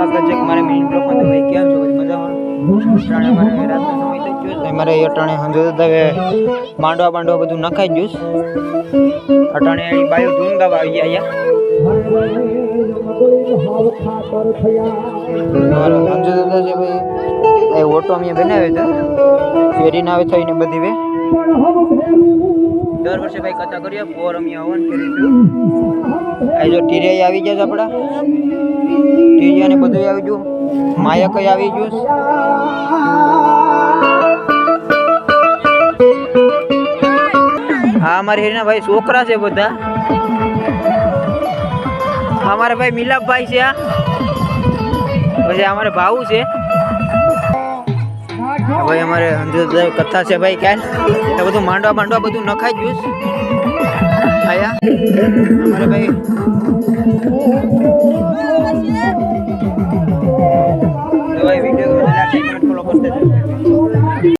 સ્વાગત છે મારે મિની બ્લોગમાં. તો ભાઈ કેમ છો? મજામાં? અટાણે મારે રાતનો સમય થઈ ગયો છે. મારે અટાણે હંજો હવે માંડવા બધું નખાઈ ગયું. અટાણે એની બાયો ધૂંધાવા આવી ગયા. મારો હંજો દાદા છે ભાઈ એ ઓટો અમે બનાવ્યો હતો ફેરીને આવે થઈને બધી વે દર વર્ષે ભાઈ કથા કરીએ પોર અમે હવન કરીશું. આ જો ટીરિયા આવી ગયા છે આપણા ટીરિયા ને બધું આવી ગયું માયા કઈ આવી ગયું. હા અમારે હેરના ભાઈ છોકરા છે બધા. અમારા ભાઈ મિલાપભાઈ છે. આ પછી અમારે ભાऊ છે ભાઈ. અમારે કથા છે ભાઈ ક્યાં એ બધું માંડવા બધું નખાઈ ગયું આયા અમારે ભાઈ. ભાઈ વિડીયો ફોલો કરते